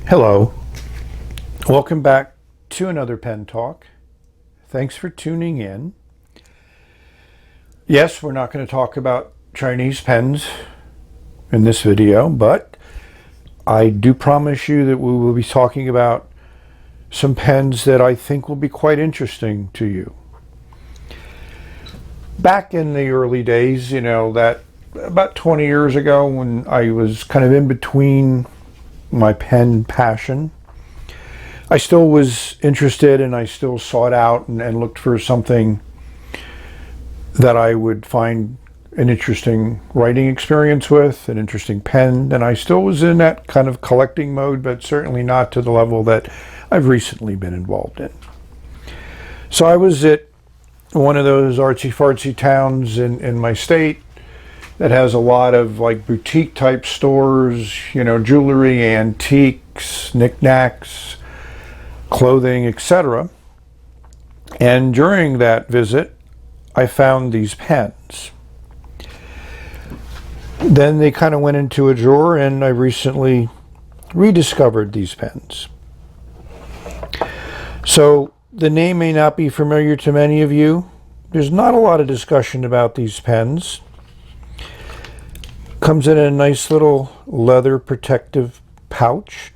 Hello, welcome back to another pen talk. Thanks for tuning in. Yes, we're not going to talk about Chinese pens in this video, but I do promise you that we will be talking about some pens that I think will be quite interesting to you. Back in the early days, that about 20 years ago, when I was kind of in between my pen passion, I still was interested and I still sought out and looked for something that I would find an interesting writing experience with, an interesting pen, and I still was in that kind of collecting mode, but certainly not to the level that I've recently been involved in. So I was at one of those artsy-fartsy towns in my state that has a lot of like boutique type stores, jewelry, antiques, knickknacks, clothing, etc. And during that visit, I found these pens. Then they kind of went into a drawer, and I recently rediscovered these pens. So the name may not be familiar to many of you. There's not a lot of discussion about these pens. Comes in a nice little leather protective pouch,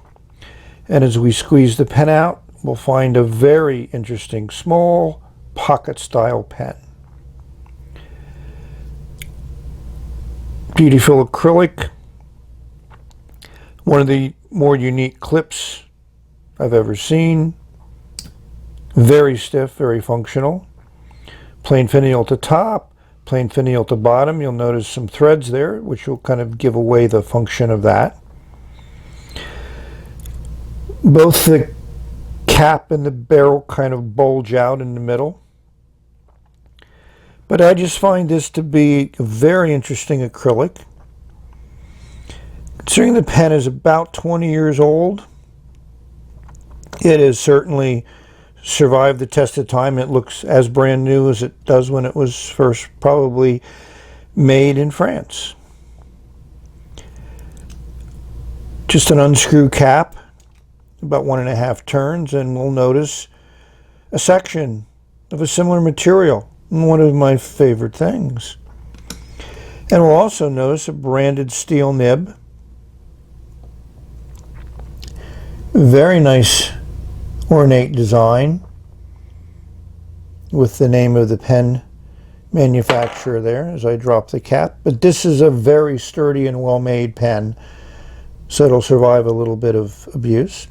and as we squeeze the pen out, we'll find a very interesting small pocket style pen. Beautiful acrylic, one of the more unique clips I've ever seen. Very stiff, very functional. Plain finial to top, plain finial to bottom. You'll notice some threads there, which will kind of give away the function of that. Both the cap and the barrel kind of bulge out in the middle. But I just find this to be a very interesting acrylic. Considering the pen is about 20 years old, it has certainly survived the test of time. It looks as brand new as it does when it was first probably made in France. Just an unscrew cap, about 1.5 turns, and we'll notice a section of a similar material, one of my favorite things. And we'll also notice a branded steel nib. Very nice ornate design with the name of the pen manufacturer there as I drop the cap. But this is a very sturdy and well-made pen, so it'll survive a little bit of abuse.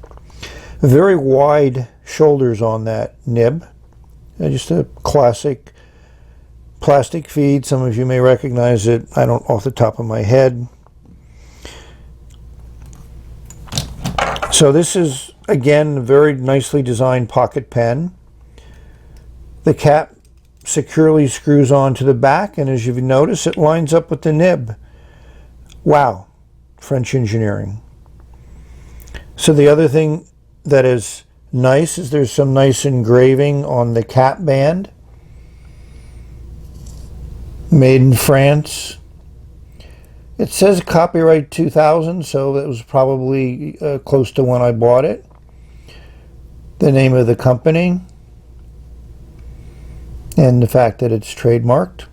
Very wide shoulders on that nib. Just a classic plastic feed. Some of you may recognize it. I don't off the top of my head. So this is, again, a very nicely designed pocket pen. The cap securely screws onto the back, and as you've noticed, it lines up with the nib. Wow, French engineering. So the other thing that is nice is there's some nice engraving on the cap band. Made in France. It says copyright 2000, so that was probably close to when I bought it. The name of the company, and the fact that it's trademarked.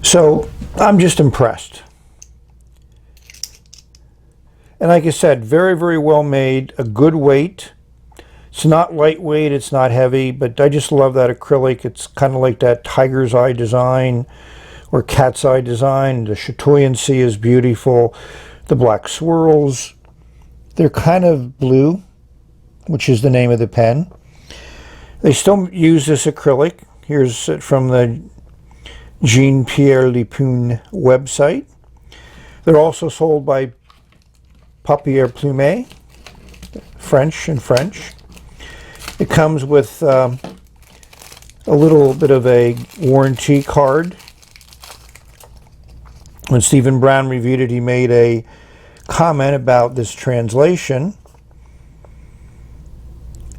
So I'm just impressed. And like I said, very, very well made, a good weight. It's not lightweight, it's not heavy, but I just love that acrylic. It's kind of like that tiger's eye design or cat's eye design. The chatoyancy is beautiful. The black swirls, they're kind of blue, which is the name of the pen. They still use this acrylic. Here's it from the Pierre Lupine website. They're also sold by Papier Plume, French and French. It comes with a little bit of a warranty card. When Stephen Brown reviewed it, he made a comment about this translation.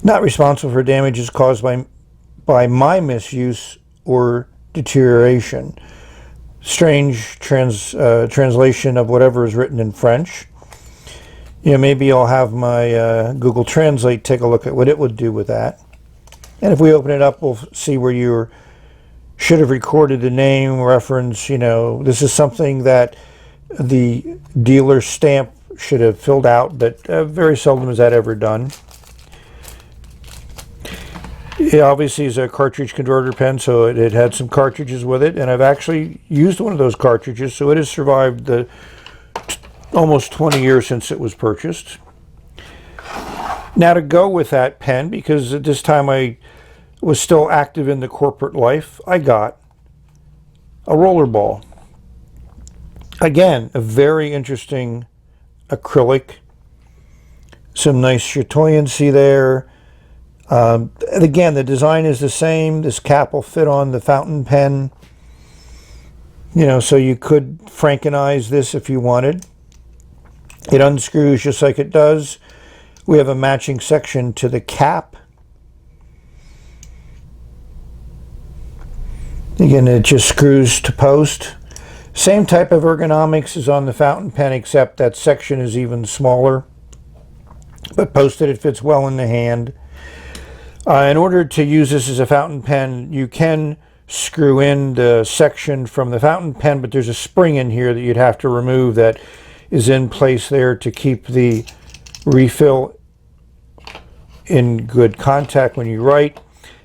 Not responsible for damages caused by my misuse or deterioration. Strange translation of whatever is written in French. maybe I'll have my Google Translate take a look at what it would do with that. And if we open it up, we'll see where you should have recorded the name, reference. This is something that the dealer stamp should have filled out, but very seldom is that ever done. It obviously is a cartridge converter pen, so it had some cartridges with it, and I've actually used one of those cartridges, so it has survived the almost 20 years since it was purchased. Now, to go with that pen, because at this time I was still active in the corporate life, I got a rollerball. Again, a very interesting acrylic. Some nice chatoyancy there. And again, the design is the same. This cap will fit on the fountain pen. So you could Frankenize this if you wanted. It unscrews just like it does. We have a matching section to the cap. Again, it just screws to post. Same type of ergonomics as on the fountain pen, except that section is even smaller. But posted, it fits well in the hand. In order to use this as a fountain pen, you can screw in the section from the fountain pen, but there's a spring in here that you'd have to remove that is in place there to keep the refill in good contact when you write.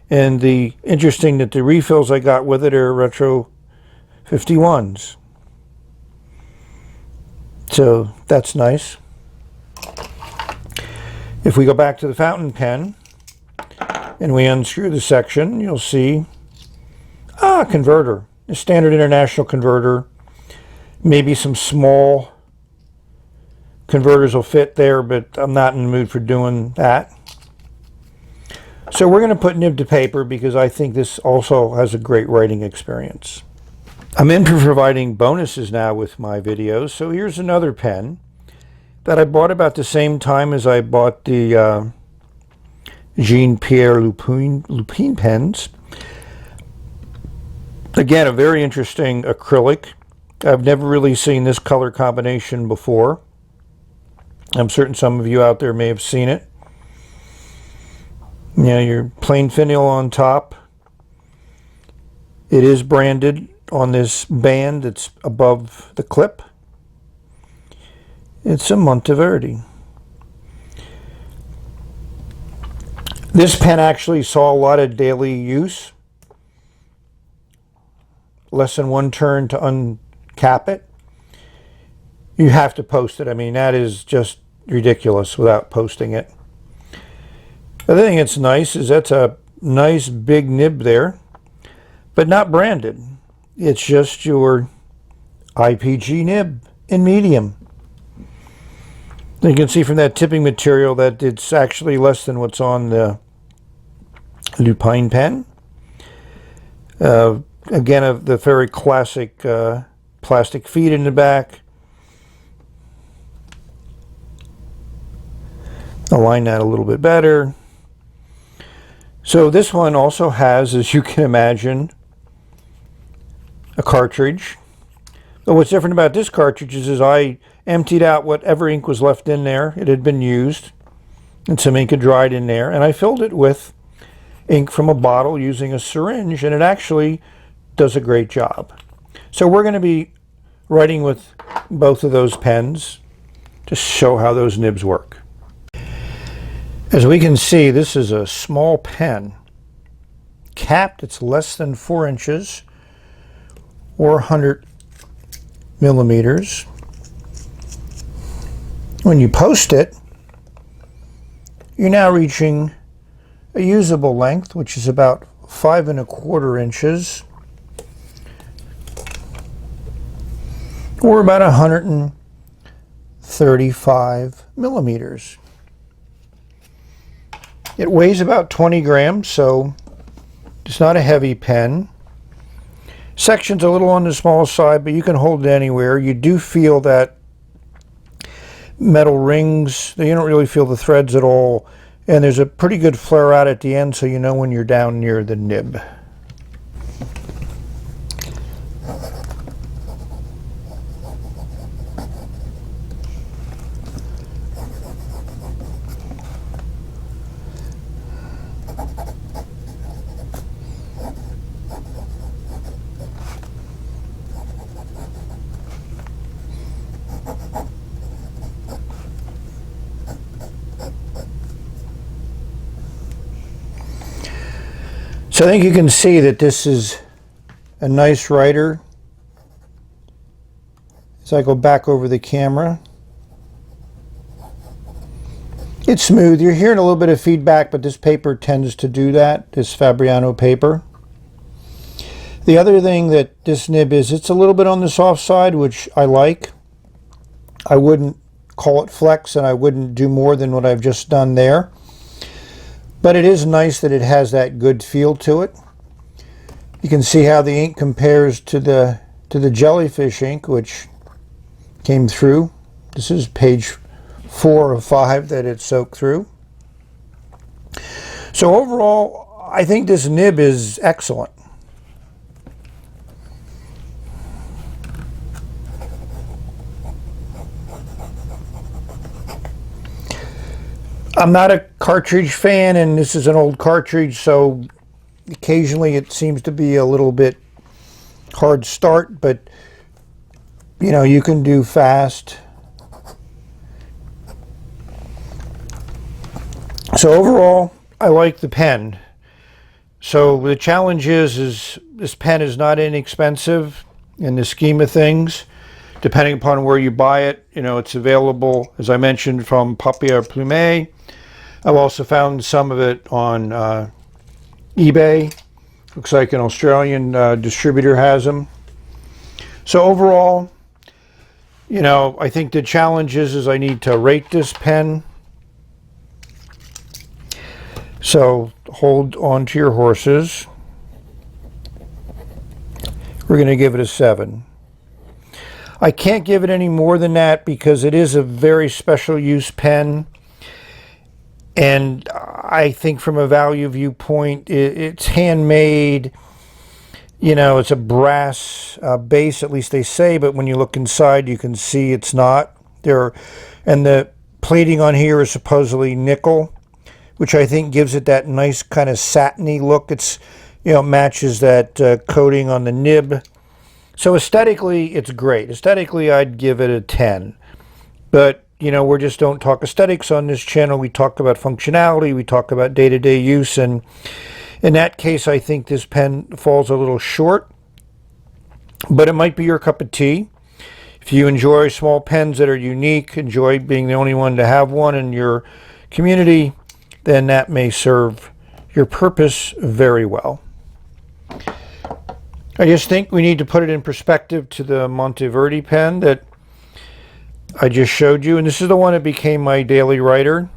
And the interesting that the refills I got with it are Retro 51s. So that's nice. If we go back to the fountain pen and we unscrew the section, you'll see converter, a standard international converter. Maybe some small converters will fit there, but I'm not in the mood for doing that. So we're going to put nib to paper because I think this also has a great writing experience. I'm in for providing bonuses now with my videos. So here's another pen that I bought about the same time as I bought the Pierre Lupine pens. Again, a very interesting acrylic. I've never really seen this color combination before. I'm certain some of you out there may have seen it. Your plain finial on top. It is branded on this band that's above the clip. It's a Monteverdi. This pen actually saw a lot of daily use. Less than one turn to uncap it. You have to post it. I mean, that is just ridiculous without posting it. The other thing that's nice is that's a nice big nib there, but not branded. It's just your IPG nib in medium. You can see from that tipping material that it's actually less than what's on the Lupine pen. Again, the very classic plastic feet in the back. Align that a little bit better. So this one also has, as you can imagine, a cartridge. But what's different about this cartridge is I emptied out whatever ink was left in there. It had been used, and some ink had dried in there, and I filled it with ink from a bottle using a syringe, and it actually does a great job. So we're going to be writing with both of those pens to show how those nibs work. As we can see, this is a small pen. Capped, it's less than 4 inches or 100 millimeters. When you post it, you're now reaching a usable length, which is about 5 1/4 inches, or about 135 millimeters. It weighs about 20 grams, so it's not a heavy pen. Section's a little on the small side, but you can hold it anywhere. You do feel that metal rings. You don't really feel the threads at all. And there's a pretty good flare out at the end, so you know when you're down near the nib. So I think you can see that this is a nice writer. As I go back over the camera, it's smooth. You're hearing a little bit of feedback, but this paper tends to do that, this Fabriano paper. The other thing that this nib is, it's a little bit on the soft side, which I like. I wouldn't call it flex, and I wouldn't do more than what I've just done there. But it is nice that it has that good feel to it. You can see how the ink compares to the jellyfish ink, which came through. This is page 4 of 5 that it soaked through. So overall, I think this nib is excellent. I'm not a cartridge fan, and this is an old cartridge, so occasionally it seems to be a little bit hard start, but you know, you can do fast. So overall, I like the pen. So the challenge is this pen is not inexpensive in the scheme of things. Depending upon where you buy it, you know, it's available, as I mentioned, from Papier Plume. I've also found some of it on eBay. Looks like an Australian distributor has them. So overall, you know, I think the challenge is I need to rate this pen. So hold on to your horses. We're going to give it a 7. I can't give it any more than that because it is a very special use pen. And I think from a value viewpoint, it's handmade. You know, it's a brass base, at least they say, but when you look inside, you can see it's not. And the plating on here is supposedly nickel, which I think gives it that nice kind of satiny look. It's, you know, matches that coating on the nib. So aesthetically, it's great. Aesthetically, I'd give it a 10. But, you know, we just don't talk aesthetics on this channel. We talk about functionality. We talk about day-to-day use. And in that case, I think this pen falls a little short. But it might be your cup of tea. If you enjoy small pens that are unique, enjoy being the only one to have one in your community, then that may serve your purpose very well. I just think we need to put it in perspective to the Monteverdi pen that I just showed you. And this is the one that became my daily writer.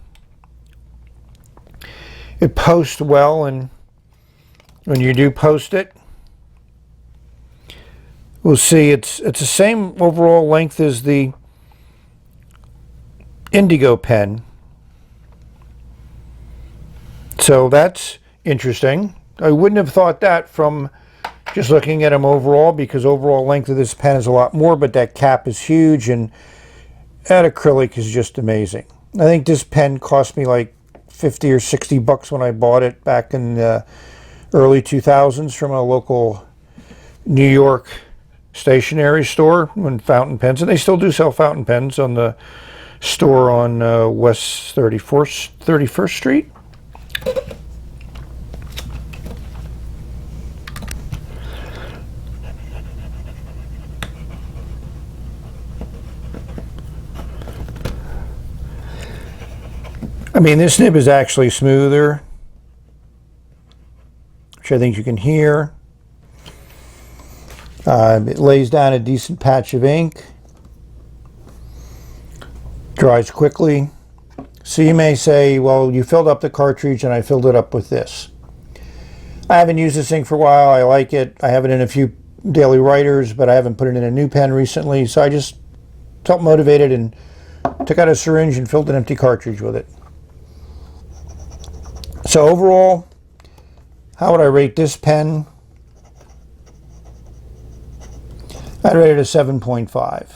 It posts well, and when you do post it, we'll see it's the same overall length as the Indigo pen. So that's interesting. I wouldn't have thought that from just looking at them overall, because overall length of this pen is a lot more, but that cap is huge, and that acrylic is just amazing. I think this pen cost me like 50 or 60 bucks when I bought it back in the early 2000s from a local New York stationery store when fountain pens, and they still do sell fountain pens on the store on West 31st Street. I mean, this nib is actually smoother, which I think you can hear. It lays down a decent patch of ink, dries quickly. So you may say, well, you filled up the cartridge and I filled it up with this. I haven't used this ink for a while. I like it. I have it in a few daily writers, but I haven't put it in a new pen recently. So I just felt motivated and took out a syringe and filled an empty cartridge with it. So overall, how would I rate this pen? I'd rate it a 7.5.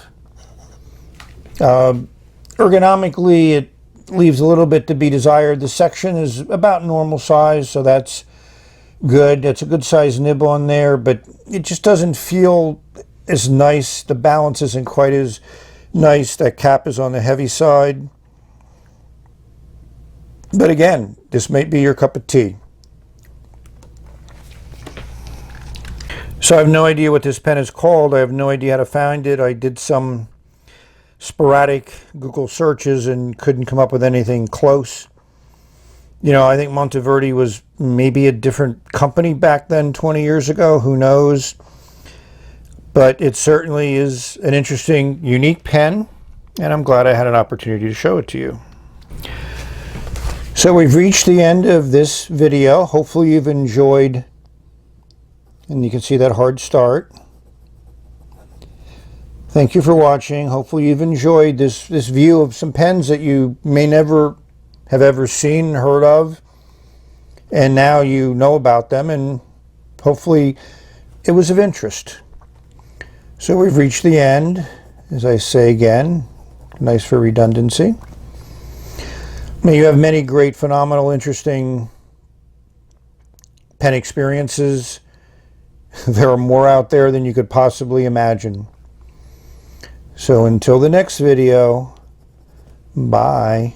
Ergonomically, it leaves a little bit to be desired. The section is about normal size, so that's good. That's a good size nib on there, but it just doesn't feel as nice. The balance isn't quite as nice. That cap is on the heavy side. But again, this might be your cup of tea. So I have no idea what this pen is called. I have no idea how to find it. I did some sporadic Google searches and couldn't come up with anything close. You know, I think Monteverdi was maybe a different company back then 20 years ago. Who knows? But it certainly is an interesting, unique pen, and I'm glad I had an opportunity to show it to you. So we've reached the end of this video. Hopefully you've enjoyed, and you can see that hard start. Thank you for watching. Hopefully you've enjoyed this view of some pens that you may never have ever seen, heard of, and now you know about them, and hopefully it was of interest. So we've reached the end, as I say again, nice for redundancy. May you have many great, phenomenal, interesting pen experiences. There are more out there than you could possibly imagine. So until the next video, bye.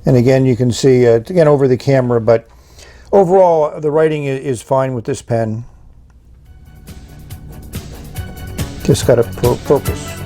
And again, you can see, again over the camera, but overall the writing is fine with this pen. Just got to focus.